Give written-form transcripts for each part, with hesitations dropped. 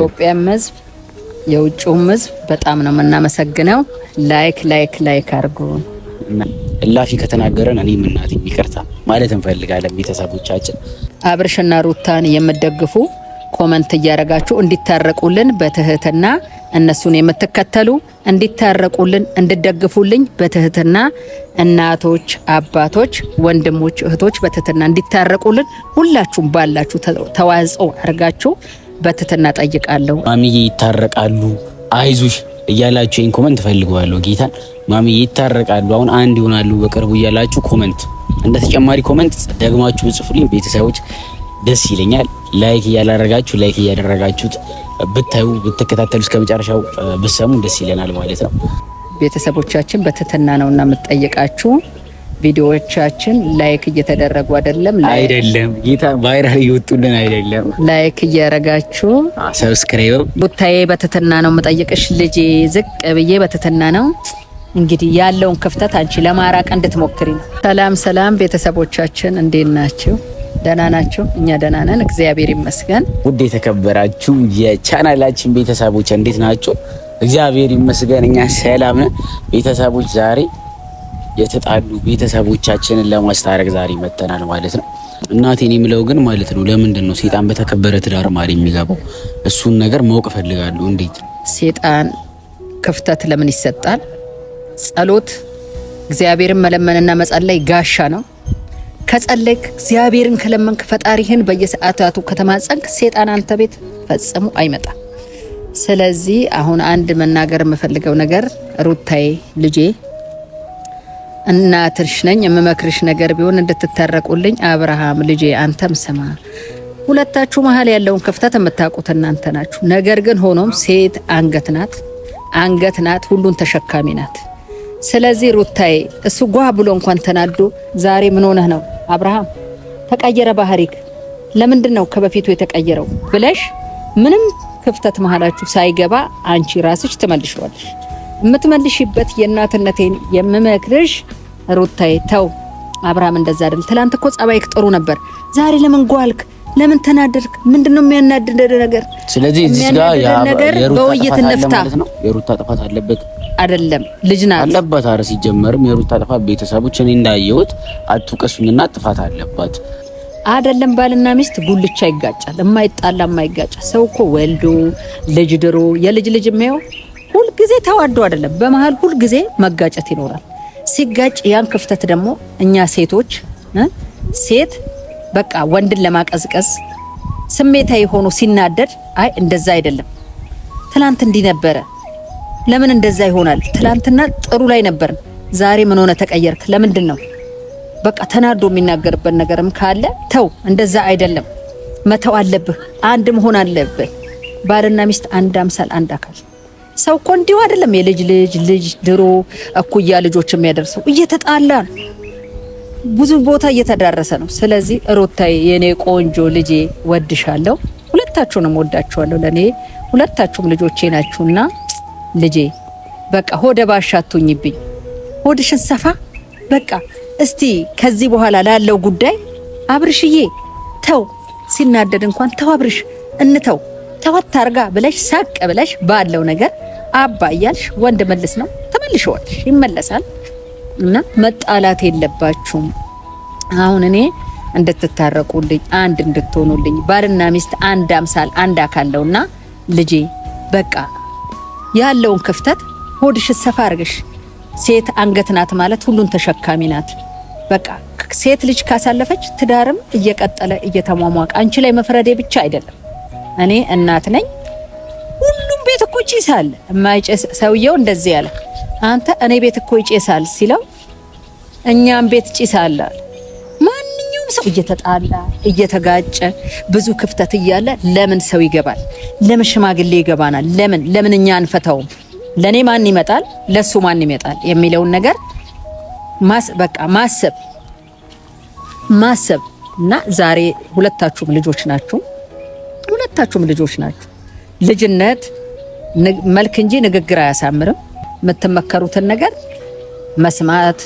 ኢትዮጵያም ሕዝብ የውጭውም ሕዝብ በጣም ነው የምናመሰግነው። ላይክ አድርጉ። እላፊ ከተናገረን እኔም እናቴ ይቅርታ ማለት እንፈልጋለን። ቤተሰቦቻችን አብርሽና ሩታን የምትደግፉ ኮመንት እያረጋችሁ እንዲታረቁልን በትህትና እነሱን የምትከተሉ እንዲታረቁልን እንድደግፉልኝ በትህትና እናቶች፣ አባቶች፣ ወንድሞች፣ እህቶች በትህትና እንዲታረቁልን ሁላችሁም ባላችሁ ተዋጽኦ አድርጋችሁ በትህትና ጠይቃለሁ። ማሚዬ ይታረቃሉ አይዞሽ እያላችሁ ይሄን ኮመንት ፈልገዋለሁ። ጌታን ማሚዬ ይታረቃሉ አሁን አንድ ይሆናሉ በቅርቡ እያላችሁ ኮመንት እንደ ተጨማሪ ኮመንት ደግማችሁ ጽፉልኝ ቤተሰቦች ደስ ይለኛል። ላይክ እያደረጋችሁት ብታዩ ብትከታተሉ እስከመጨረሻው ብትሰሙ ደስ ይለናል ማለት ነው። ቤተሰቦቻችን በትህትና ነውና የምትጠይቃችሁ ቪዲዮዎቻችን ላይክ እየተደረጉ አይደለም ጌታ ቫይራል እየወጡልን አይደለም። ላይክ እያረጋችሁ ሰብስክራይብ ቡታዬ በትህትና ነው የምጠይቅሽ ልጄ ዝቅ ብዬ በትህትና ነው እንግዲህ ያለውን ክፍተት አንቺ ለማራቅ እንድትሞክሪ ነው። ሰላም ቤተሰቦቻችን እንዴት ናችሁ? ደህና ናችሁ? እኛ ደህና ነን እግዚአብሔር ይመስገን። ውድ የተከበራችሁ የቻናላችን ቤተሰቦች እንዴት ናችሁ? እግዚአብሔር ይመስገን እኛ ሰላም ነን። ቤተሰቦች ዛሬ የተጣሉ ቤተሰቦቻችንን ለማስታረቅ ዛሬ መተናል ማለት ነው። እናቴን የሚለው ግን ማለት ነው ለምንድን ነው ሴጣን በተከበረ ትዳር ማሪ የሚገባው? እሱን ነገር ማወቅ ፈልጋለሁ። እንዴት ሴጣን ክፍተት ለምን ይሰጣል? ጸሎት እግዚአብሔርን መለመንና መጸለይ ጋሻ ነው። ከጸለይክ እግዚአብሔርን ከለመንክ ፈጣሪህን በየሰዓታቱ ከተማጸንክ ሴጣን አንተ ቤት ፈጽሞ አይመጣም። ስለዚህ አሁን አንድ መናገር የምፈልገው ነገር ሩታዬ ልጄ እናትሽ ነኝ የምመክርሽ ነገር ቢሆን እንድትታረቁልኝ። አብርሃም ልጄ አንተም ስማ፣ ሁለታችሁ መሀል ያለውን ክፍተት የምታውቁት እናንተ ናችሁ። ነገር ግን ሆኖም ሴት አንገት ናት፣ ሁሉን ተሸካሚ ናት። ስለዚህ ሩታዬ እሱ ጓ ብሎ እንኳን ተናዶ ዛሬ ምን ሆነህ ነው አብርሃም ተቀየረ ባህሪክ ለምንድን ነው ከበፊቱ የተቀየረው ብለሽ ምንም ክፍተት መሃላችሁ ሳይገባ አንቺ ራስሽ ትመልሽዋለሽ። የምትመልሽበት የእናትነቴን የምመክርሽ ሩታዬ ተው አብርሃም እንደዛ አይደል። ትላንት እኮ ጸባይክ ጥሩ ነበር፣ ዛሬ ለምን ጓልክ? ለምን ተናደርክ? ምንድነው የሚያናድድ ነገር? ስለዚህ እዚህ ጋር በውይይት እንፍታ። የሩታ ጥፋት አለበት አይደለም? ልጅ ናት አለባት። አረ ሲጀመርም የሩታ ጥፋት ቤተሰቦች እኔ እንዳየሁት አትውቀሱኝና ጥፋት አለባት አይደለም። ባልና ሚስት ጉልቻ ይጋጫል፣ የማይጣላ የማይጋጫ ሰው እኮ ወልዶ ልጅ ድሮ የልጅ የሚያው ሁሉ ጊዜ ተዋዶ አይደለም። በመሃል ሁሉ ጊዜ መጋጨት ይኖራል። ሲጋጭ ያን ክፍተት ደግሞ እኛ ሴት በቃ ወንድን ለማቀዝቀዝ ስሜታዊ ሆኖ ሲናደድ አይ እንደዛ አይደለም ትላንት እንዲህ ነበረ ለምን እንደዛ ይሆናል? ትላንትና ጥሩ ላይ ነበር፣ ዛሬ ምን ሆነ ተቀየርክ? ለምንድን ነው በቃ ተናዶ የሚናገርበት ነገርም ካለ ተው፣ እንደዛ አይደለም መተው አለብህ። አንድ መሆን አለብህ። ባልና ሚስት አንድ አምሳል አንድ አካል። ሰው እኮ እንዲሁ አይደለም። የልጅ ድሮ እኩያ ልጆች የሚያደርሰው እየተጣላ ብዙ ቦታ እየተዳረሰ ነው። ስለዚህ ሩታዬ የኔ ቆንጆ ልጄ ወድሻለሁ፣ ሁለታችሁንም ወዳችኋለሁ። ለኔ ሁለታችሁም ልጆቼ ናችሁና ልጄ በቃ ሆደ ባሻ አትሁኝብኝ፣ ሆድሽን ሰፋ በቃ። እስቲ ከዚህ በኋላ ላለው ጉዳይ አብርሽዬ ተው፣ ሲናደድ እንኳን ተው አብርሽ እንተው ተወት አርጋ ብለሽ ሳቅ ብለሽ ባለው ነገር አባ እያልሽ ወንድ መልስ ነው ተመልሽዋለሽ፣ ይመለሳል። እና መጣላት የለባችሁም። አሁን እኔ እንድትታረቁልኝ አንድ እንድትሆኑልኝ ባልና ሚስት አንድ አምሳል አንድ አካል ነውና ልጄ በቃ ያለውን ክፍተት ሆድሽ ሰፋ አርገሽ። ሴት አንገት ናት ማለት ሁሉን ተሸካሚ ናት። በቃ ሴት ልጅ ካሳለፈች ትዳርም እየቀጠለ እየተሟሟቀ አንቺ ላይ መፍረዴ ብቻ አይደለም። እኔ እናት ነኝ። ሁሉም ቤት እኮ ይጭሳል። የማይጨስ ሰውየው እንደዚህ ያለ አንተ እኔ ቤት እኮ ይጨሳል ሲለው እኛም ቤት ጭሳል። ማንኛውም ሰው እየተጣላ እየተጋጨ ብዙ ክፍተት እያለ ለምን ሰው ይገባል? ለምን ሽማግሌ ይገባናል? ለምን እኛ አንፈታውም? ለኔ ማን ይመጣል? ለሱ ማን ይመጣል? የሚለውን ነገር በቃ ማሰብ እና ዛሬ ሁለታችሁም ልጆች ናችሁ። ልጅነት መልክ እንጂ ንግግር አያሳምርም። የምትመከሩትን ነገር መስማት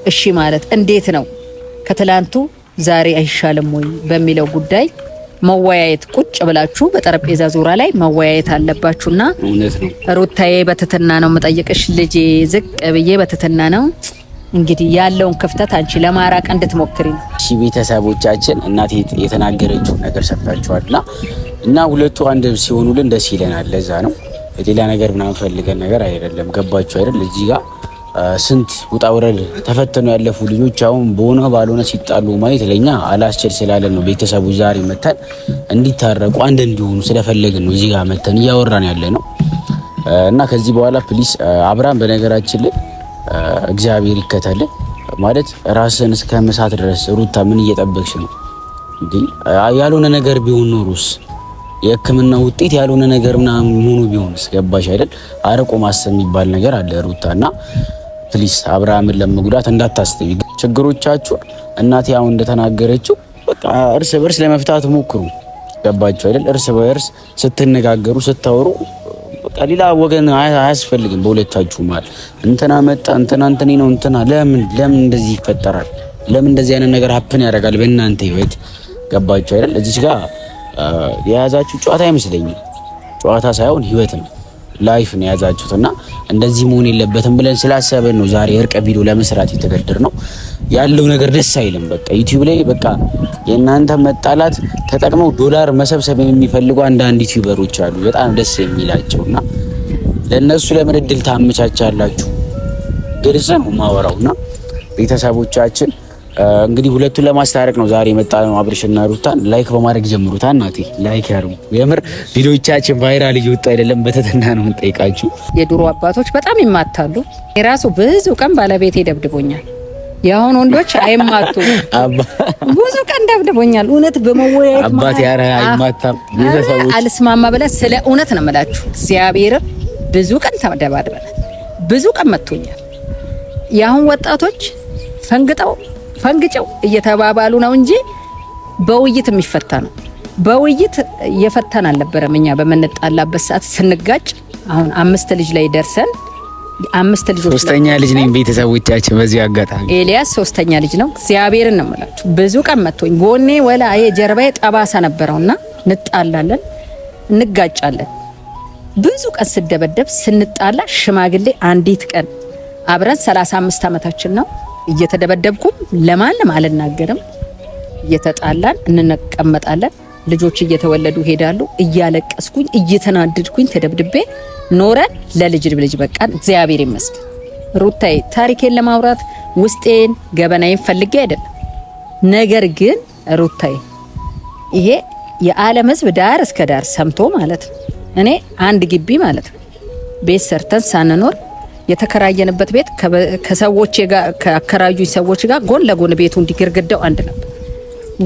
እሺ ማለት እንዴት ነው ከትላንቱ ዛሬ አይሻልም ወይ በሚለው ጉዳይ መወያየት ቁጭ ብላችሁ በጠረጴዛ ዙሪያ ላይ መወያየት አለባችሁና እውነት ነው። ሩታዬ በትትና ነው የምጠይቅሽ ልጄ፣ ዝቅ ብዬ በትትና ነው እንግዲህ ያለውን ክፍተት አንቺ ለማራቅ እንድትሞክሪ ነው። እሺ ቤተሰቦቻችን እናቴ የተናገረችው ነገር ሰምታችኋልና እና ሁለቱ አንድ ሲሆኑልን ደስ ይለናል። ለዛ ነው ሌላ ነገር ምናምን ፈልገን ነገር አይደለም። ገባችሁ አይደል? እዚህ ጋር ስንት ውጣ ውረድ ተፈተኑ ያለፉ ልጆች አሁን በሆነ ባልሆነ ሲጣሉ ማየት ለኛ አላስችል ስላለን ነው ቤተሰቡ ዛሬ መተን እንዲታረቁ አንድ እንዲሆኑ ስለፈለግን ነው እዚህ ጋር መተን እያወራን ያለ ነው። እና ከዚህ በኋላ ፕሊስ አብራም በነገራችን ላይ እግዚአብሔር ይከተልን ማለት ራስን እስከ መሳት ድረስ ሩታ ምን እየጠበቅሽ ነው እንዴ? ያልሆነ ነገር ቢሆን ኖሮስ የሕክምና ውጤት ያልሆነ ነገር ምናምን ሆኖ ቢሆንስ? ገባሽ አይደል? አርቆ ማሰብ የሚባል ነገር አለ ሩታና ፕሊስ አብርሃምን ለመጉዳት እንዳታስቢ። ችግሮቻችሁ እናቴ አሁን እንደተናገረችው በቃ እርስ በርስ ለመፍታት ሞክሩ። ገባችሁ አይደል? እርስ በርስ ስትነጋገሩ ስታወሩ በቃ ሌላ ወገን አያስፈልግም። በሁለታችሁ ማለት እንትና መጣ እንትና እንትኔ ነው እንትና ለምን እንደዚህ ይፈጠራል? ለምን እንደዚህ አይነት ነገር ሀፕን ያደርጋል በእናንተ ህይወት? ገባችሁ አይደል? እዚህ ጋር የያዛችሁ ጨዋታ አይመስለኝም። ጨዋታ ሳይሆን ህይወት ነው፣ ላይፍ ነው የያዛችሁትና እንደዚህ መሆን የለበትም ብለን ስላሰበን ነው ዛሬ እርቀ ቪዲዮ ለመስራት የተገደር ነው። ያለው ነገር ደስ አይልም። በቃ ዩቲዩብ ላይ በቃ የእናንተ መጣላት ተጠቅመው ዶላር መሰብሰብ የሚፈልጉ አንዳንድ ዩቲዩበሮች አሉ በጣም ደስ የሚላቸውና ለነሱ ለምን እድል ታመቻቻላችሁ? ግልጽ ነው ማወራውና ቤተሰቦቻችን እንግዲህ ሁለቱን ለማስታረቅ ነው ዛሬ የመጣ ነው። አብርሽና ሩታን ላይክ በማድረግ ጀምሩታ። እናቴ ላይክ ያርጉ። የምር ቪዲዮቻችን ቫይራል እየወጣ አይደለም፣ በተተና ነው እንጠይቃችሁ። የድሮ አባቶች በጣም ይማታሉ። የራሱ ብዙ ቀን ባለቤቴ ደብድቦኛል። የአሁን ወንዶች አይማቱ። ብዙ ቀን ደብድቦኛል። እውነት በመወያየት አባቴ ያረ አይማታም። ቤተሰቦች አልስማማ ብለህ ስለ እውነት ነው የምላችሁ። እግዚአብሔር ብዙ ቀን ተደባድበናል። ብዙ ቀን መጥቶኛል። የአሁን ወጣቶች ፈንግጨው እየተባባሉ ነው እንጂ በውይይት የሚፈታ ነው። በውይይት እየፈታን አልነበረም። እኛ በመነጣላበት ሰዓት ስንጋጭ አሁን 5 ልጅ ላይ ደርሰን 5 ልጆች 3ኛ ልጅ ነኝ። ቤተሰቦቻችን በዚህ አጋጣሚ ኤልያስ 3ኛ ልጅ ነው። እግዚአብሔርን ነው የምላችሁ። ብዙ ቀን መጥቶኝ ጎኔ ወላ ጀርባዬ ጠባሳ ነበረውና እንጣላለን፣ እንጋጫለን። ብዙ ቀን ስደበደብ ስንጣላ ሽማግሌ አንዲት ቀን አብረን 35 ዓመታችን ነው እየተደበደብኩም ለማንም አልናገርም። እየተጣላን እንቀመጣለን። ልጆች እየተወለዱ ሄዳሉ። እያለቀስኩኝ እየተናደድኩኝ ተደብድቤ ኖረን ለልጅ በቃን። እግዚአብሔር ይመስገን። ሩታዬ ታሪኬን ለማውራት ውስጤን ገበናዬን ፈልጌ አይደለም። ነገር ግን ሩታዬ ይሄ የዓለም ሕዝብ ዳር እስከ ዳር ሰምቶ ማለት ነው። እኔ አንድ ግቢ ማለት ነው ቤት ሰርተን ሳንኖር የተከራየንበት ቤት ከሰዎች ጋር ከአከራዩኝ ሰዎች ጋር ጎን ለጎን ቤቱ እንዲግርግዳው አንድ ነበር።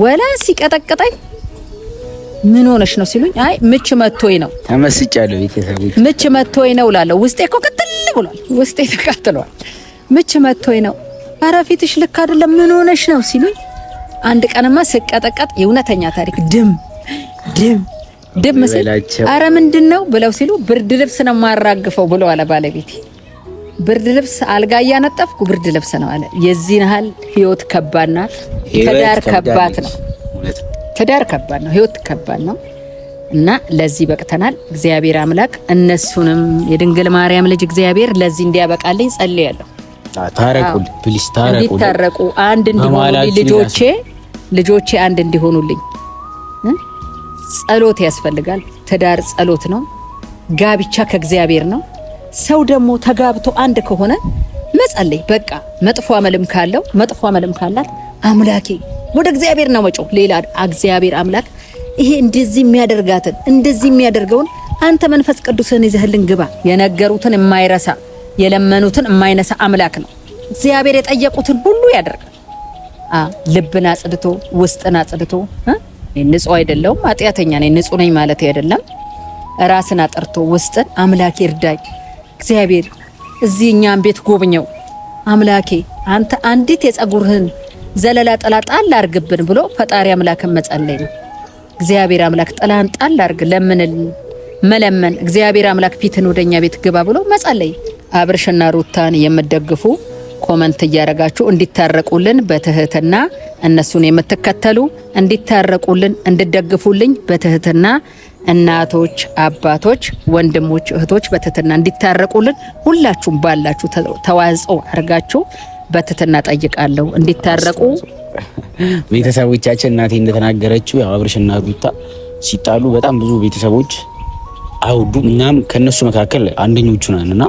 ወላ ሲቀጠቅጠኝ ምን ሆነሽ ነው ሲሉኝ፣ አይ ምች መቶኝ ነው። ተመስጫለሁ። ቤተሰቦች ምች መቶኝ ነው እላለሁ። ውስጤ እኮ ቅጥል ብሏል። ውስጤ ተቃጥሏል። ምች መቶኝ ነው። ኧረ ፊትሽ ልክ አይደለም፣ ምን ሆነሽ ነው ሲሉኝ፣ አንድ ቀንማ ስቀጠቀጥ የእውነተኛ ታሪክ ድም መስል ኧረ ምንድነው ብለው ሲሉ ብርድ ልብስ ነው ማራግፈው ብለው አለ ባለቤቴ። ብርድ ልብስ አልጋ እያነጠፍኩ ብርድ ልብስ ነው አለ። የዚህን ያህል ህይወት ከባድ ናት። ትዳር ከባድ ነው። ትዳር ከባድ ነው። ህይወት ከባድ ነው እና ለዚህ በቅተናል። እግዚአብሔር አምላክ እነሱንም የድንግል ማርያም ልጅ እግዚአብሔር ለዚህ እንዲያበቃልኝ ጸልያለሁ። ታረቁ ፕሊስ፣ እንዲታረቁ አንድ እንዲሆኑልኝ ልጆቼ አንድ እንዲሆኑልኝ ጸሎት ያስፈልጋል። ትዳር ጸሎት ነው። ጋብቻ ከእግዚአብሔር ነው። ሰው ደግሞ ተጋብቶ አንድ ከሆነ መጸለይ በቃ መጥፎ አመልም ካላት አምላኬ ወደ እግዚአብሔር ነው መጮህ። ሌላ እግዚአብሔር አምላክ ይሄ እንደዚህ የሚያደርጋትን እንደዚህ የሚያደርገውን አንተ መንፈስ ቅዱስን ይዘህልን ግባ። የነገሩትን የማይረሳ የለመኑትን የማይነሳ አምላክ ነው እግዚአብሔር። የጠየቁትን ሁሉ ያደርጋል። ልብን አጽድቶ ውስጥን አጽድቶ ንጹህ አይደለሁም ኃጢአተኛ ነኝ ንጹህ ነኝ ማለት አይደለም። ራስን አጠርቶ ውስጥን አምላኬ እርዳኝ እግዚአብሔር እዚህ እኛን ቤት ጎብኘው አምላኬ አንተ አንዲት የጸጉርህን ዘለላ ጥላ ጣል አርግብን ብሎ ፈጣሪ አምላክን መጸለይ ነው። እግዚአብሔር አምላክ ጥላን ጣል አርግ መለመን እግዚአብሔር አምላክ ፊትን ወደኛ ቤት ግባ ብሎ መጸለይ። አብርሽና ሩታን የምትደግፉ ኮመንት እያረጋችሁ እንዲታረቁልን በትህትና እነሱን የምትከተሉ እንዲታረቁልን እንድደግፉልኝ በትህትና እናቶች፣ አባቶች፣ ወንድሞች፣ እህቶች በትህትና እንዲታረቁልን ሁላችሁም ባላችሁ ተዋጽኦ አድርጋችሁ በትህትና ጠይቃለሁ እንዲታረቁ። ቤተሰቦቻችን እናቴ እንደተናገረችው ያው አብርሽና ሩታ ሲጣሉ በጣም ብዙ ቤተሰቦች አይወዱም። እኛም ከነሱ መካከል አንደኞቹ ነንና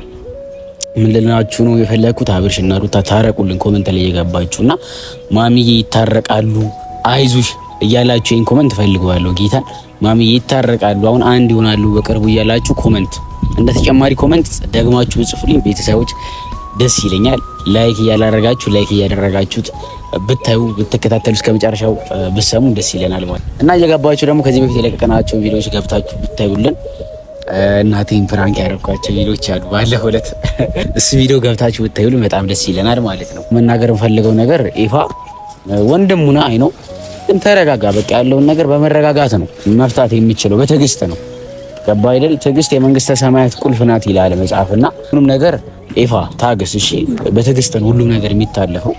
ምን ልናችሁ ነው የፈለኩት፣ አብርሽና ሩታ ታረቁልን ኮሜንት ላይ የገባችሁና ማሚዬ ይታረቃሉ አይዞሽ እያላችሁ ይሄን ኮሜንት ፈልገዋለሁ። ጌታን ማሚዬ ይታረቃሉ አሁን አንድ ይሆናሉ በቅርቡ እያላችሁ ኮሜንት እንደ ተጨማሪ ኮሜንት ደግማችሁ ብጽፉልኝ ቤተሰቦች ደስ ይለኛል። ላይክ እያደረጋችሁት ብታዩ ብትከታተሉ እስከ መጨረሻው ብትሰሙ ደስ ይለናል ማለት እና እየገባችሁ ደግሞ ከዚህ በፊት የለቀቀናቸው ቪዲዮዎች ገብታችሁ ብታዩልን እናቴን ፍራንክ ያደረኳቸው ቪዲዮዎች አሉ ባለፈው ዕለት እሱ ቪዲዮ ገብታችሁ ብታዩልን በጣም ደስ ይለናል ማለት ነው። መናገር የምፈልገው ነገር ኤፋ ወንድሙና አይ ነው ግን ተረጋጋ። በቃ ያለውን ነገር በመረጋጋት ነው መፍታት የሚችለው፣ በትዕግስት ነው። ገባ አይደል? ትዕግስት የመንግስተ ሰማያት ቁልፍ ናት ይላል መጽሐፍና ሁሉም ነገር ኤፋ ታገስ። እሺ በትዕግስት ነው ሁሉም ነገር የሚታለፈው።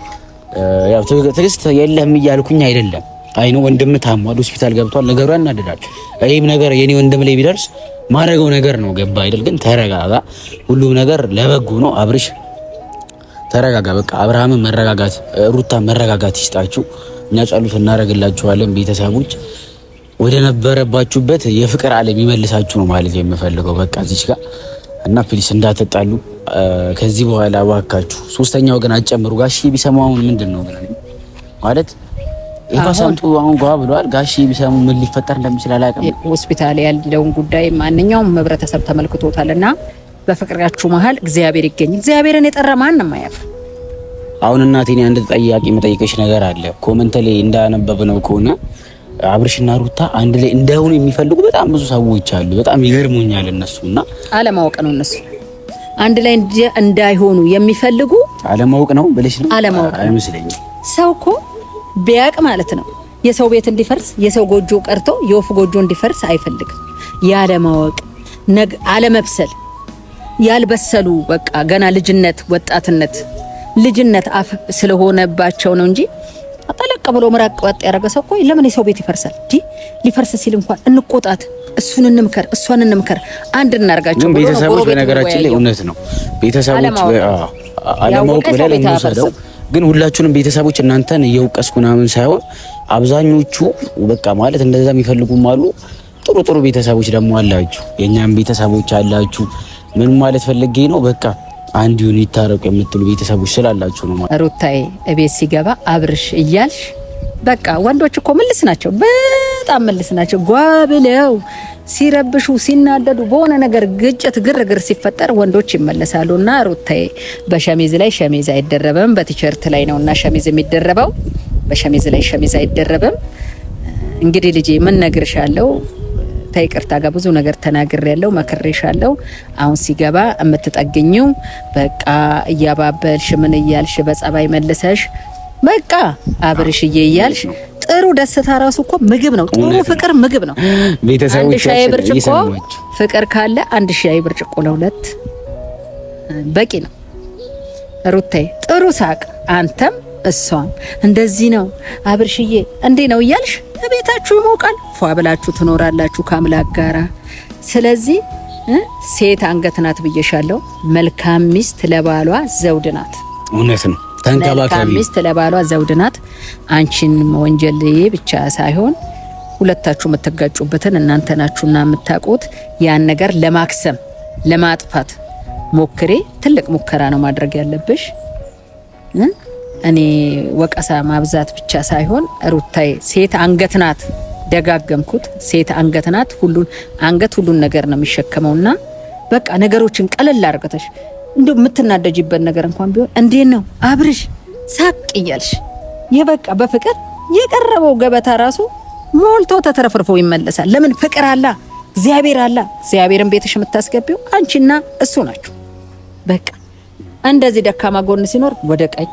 ያው ትዕግስት የለህም እያልኩኝ አይደለም። አይ ነው ወንድም ታሟል፣ ሆስፒታል ገብቷል፣ ነገሩ ያናድዳል። ይሄም ነገር የኔ ወንድም ላይ ቢደርስ ማረገው ነገር ነው። ገባ አይደል? ግን ተረጋጋ፣ ሁሉም ነገር ለበጎ ነው። አብርሽ ተረጋጋ። በቃ አብርሃምን መረጋጋት፣ ሩታ መረጋጋት ይስጣችሁ። እኛ ጸሎት እናደርግላችኋለን። ቤተሰቦች ወደ ነበረባችሁበት የፍቅር ዓለም ይመልሳችሁ ነው ማለት የምፈልገው። በቃ እዚች ጋር እና ፕሊስ እንዳትጣሉ ከዚህ በኋላ እባካችሁ። ሶስተኛ ወገን አጨምሩ። ጋሺ ቢሰማው ምንድን ነው ማለት ይፋሳንቱ አሁን ጓ ብሏል። ጋሺ ቢሰሙ ምን ሊፈጠር እንደሚችል አላውቅም። ሆስፒታል ያለውን ጉዳይ ማንኛውም ህብረተሰብ ተመልክቶታልና በፍቅራችሁ መሀል እግዚአብሔር ይገኝ። እግዚአብሔርን የጠራ ማንም አያፍ። አሁን እናቴን አንድ ጥያቄ መጠየቅሽ ነገር አለ። ኮሜንት ላይ እንዳነበብነው ከሆነ አብርሽና ሩታ አንድ ላይ እንዳይሆኑ የሚፈልጉ በጣም ብዙ ሰዎች አሉ። በጣም ይገርሙኛል እነሱና አለማወቅ ነው። እነሱ አንድ ላይ እንዳይሆኑ የሚፈልጉ አለማወቅ ነው ብለሽ ነው? አለማወቅ አይመስለኝም። ሰው እኮ ቢያቅ ማለት ነው የሰው ቤት እንዲፈርስ የሰው ጎጆ ቀርቶ የወፍ ጎጆ እንዲፈርስ አይፈልግም። ያለማወቅ አለመብሰል ያልበሰሉ በቃ ገና ልጅነት ወጣትነት ልጅነት አፍ ስለሆነባቸው ነው እንጂ አጠለቅ ብሎ ምራቅ ወጥ ያደረገ ሰው እኮ ለምን የሰው ቤት ይፈርሳል? ሊፈርስ ሲል እንኳን እንቆጣት፣ እሱን እንምከር፣ እሷን እንምከር፣ አንድ እናርጋቸው። ቤተሰቦች በነገራችን ላይ እውነት ነው ቤተሰቦች አለማወቅ ብለን እንወስደው፣ ግን ሁላችሁንም ቤተሰቦች እናንተን እየወቀስኩ ምናምን ሳይሆን አብዛኞቹ በቃ ማለት እንደዛ የሚፈልጉም አሉ። ጥሩ ጥሩ ቤተሰቦች ደግሞ አላችሁ፣ የኛም ቤተሰቦች አላችሁ። ምን ማለት ፈልጌ ነው በቃ አንድ ይሁን ይታረቁ የምትሉ ቤተሰቦች ስላላችሁ ነው ማለት። ሩታዬ እቤት ሲገባ አብርሽ እያልሽ በቃ ወንዶች እኮ መልስ ናቸው፣ በጣም መልስ ናቸው። ጓብለው ሲረብሹ ሲናደዱ በሆነ ነገር ግጭት ግርግር ሲፈጠር ወንዶች ይመለሳሉና ሩታዬ በሸሚዝ ላይ ሸሚዝ አይደረብም፣ በቲሸርት ላይ ነውና ሸሚዝ የሚደረበው፣ በሸሚዝ ላይ ሸሚዝ አይደረብም። እንግዲህ ልጄ ምን ነግርሻለሁ፣ ከይቅርታ ጋር ብዙ ነገር ተናግሬያለሁ፣ መክሬሻለሁ። አሁን ሲገባ የምትጠግኙ በቃ እያባበልሽ ምን እያልሽ በጸባይ መልሰሽ በቃ አብርሽዬ እያልሽ ጥሩ ደስታ ራሱ እኮ ምግብ ነው። ጥሩ ፍቅር ምግብ ነው። ቤተሰቦች ሻይ ብርጭቆ ፍቅር ካለ አንድ ሻይ ብርጭቆ ለሁለት በቂ ነው። ሩታዬ ጥሩ ሳቅ፣ አንተም እሷም እንደዚህ ነው አብርሽዬ እንዴ ነው እያልሽ ቤታችሁ ይሞቃል፣ ፏ ብላችሁ ትኖራላችሁ ከአምላክ ጋራ። ስለዚህ ሴት አንገት ናት ብዬሻለሁ። መልካም ሚስት ለባሏ ዘውድ ናት። እውነት ነው። ተንከባከቢ። መልካም ሚስት ለባሏ ዘውድ ናት። አንቺን ወንጀል ብቻ ሳይሆን ሁለታችሁ የምትጋጩበትን እናንተ ናችሁና የምታውቁት ያን ነገር ለማክሰም ለማጥፋት ሞክሬ። ትልቅ ሙከራ ነው ማድረግ ያለብሽ። እኔ ወቀሳ ማብዛት ብቻ ሳይሆን ሩታዬ ሴት አንገት ናት። ደጋገምኩት። ሴት አንገት ናት። ሁሉን ነገር ነው የሚሸከመውና በቃ ነገሮችን ቀለል አድርገሽ እንደው የምትናደጂበት ነገር እንኳን ቢሆን እንዴት ነው አብርሽ ሳቅ እያልሽ የበቃ በፍቅር የቀረበው ገበታ ራሱ ሞልቶ ተተረፍርፎ ይመለሳል። ለምን? ፍቅር አላ፣ እግዚአብሔር አላ። እግዚአብሔርን ቤትሽ የምታስገቢው አንቺና እሱ ናችሁ። በቃ እንደዚህ ደካማ ጎን ሲኖር ወደ ቀኝ፣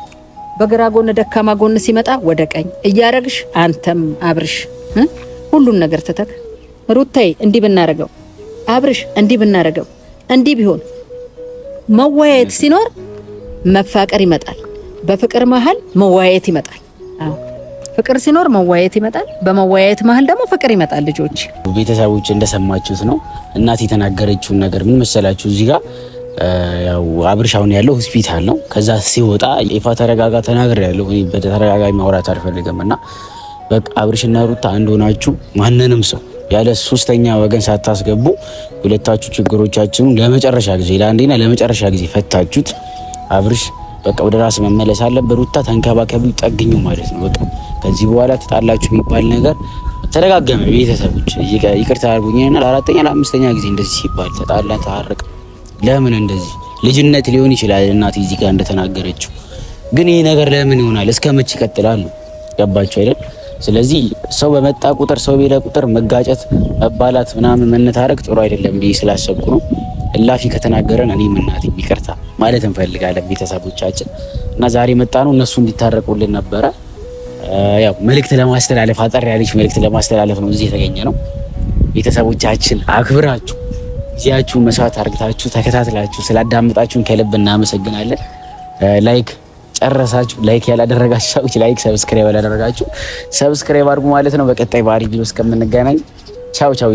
በግራ ጎን ደካማ ጎን ሲመጣ ወደ ቀኝ እያረግሽ አንተም አብርሽ ሁሉን ነገር ተተክ። ሩታዬ እንዲህ ብናረገው፣ አብርሽ እንዲህ ብናረገው፣ እንዲህ ቢሆን መወያየት ሲኖር መፋቀር ይመጣል። በፍቅር መሃል መወያየት ይመጣል። አዎ ፍቅር ሲኖር መዋየት ይመጣል። በመዋየት መሀል ደግሞ ፍቅር ይመጣል። ልጆች ቤተሰቦች እንደሰማችሁት ነው። እናት የተናገረችውን ነገር ምን መሰላችሁ? እዚህ ጋር ያው አብርሽ አሁን ያለው ሆስፒታል ነው። ከዛ ሲወጣ ይፋ ተረጋጋ ተናገር ያለው እኔ በተረጋጋሚ ማውራት አልፈልግም እና በቃ አብርሽና ሩታ አንድ ሆናችሁ ማንንም ሰው ያለ ሶስተኛ ወገን ሳታስገቡ ሁለታችሁ ችግሮቻችሁን ለመጨረሻ ጊዜ ለአንዴና ለመጨረሻ ጊዜ ፈታችሁት። አብርሽ በቃ ወደ ራስ መመለስ አለበት። ሩታ ተንከባከቡ፣ ጠግኙ ማለት ነው። በቃ ከዚህ በኋላ ተጣላችሁ የሚባል ነገር ተደጋገመ። ቤተሰቦች ይቅርታ አድርጉኝና ለአራተኛ ለአምስተኛ ጊዜ እንደዚህ ሲባል ተጣላ ታረቅ። ለምን እንደዚህ ልጅነት ሊሆን ይችላል እናት እዚህ ጋር እንደተናገረችው፣ ግን ይሄ ነገር ለምን ይሆናል? እስከ መቼ ይቀጥላል? ገባችሁ አይደል? ስለዚህ ሰው በመጣ ቁጥር ሰው ቤለ ቁጥር መጋጨት፣ መባላት ምናምን መነታረቅ ጥሩ አይደለም ብዬ ስላሰብኩ ነው። እላፊ ከተናገረን እኔም እናቴ ይቅርታ ማለት እንፈልጋለን ቤተሰቦቻችን እና ዛሬ መጣ ነው እነሱ እንዲታረቁልን ነበረ። ያው መልእክት ለማስተላለፍ አጠር ያለች መልእክት ለማስተላለፍ ነው እዚህ የተገኘ ነው። ቤተሰቦቻችን አክብራችሁ ጊዜያችሁን መስዋዕት አድርጋችሁ ተከታትላችሁ ስላዳመጣችሁን ከልብ እናመሰግናለን። ላይክ ጨረሳችሁ? ላይክ ያላደረጋችሁ ሰዎች ላይክ፣ ሰብስክራይብ ያላደረጋችሁ ሰብስክራይብ አድርጉ ማለት ነው። በቀጣይ ባሪ ቪዲዮ እስከምንገናኝ ቻው ቻው።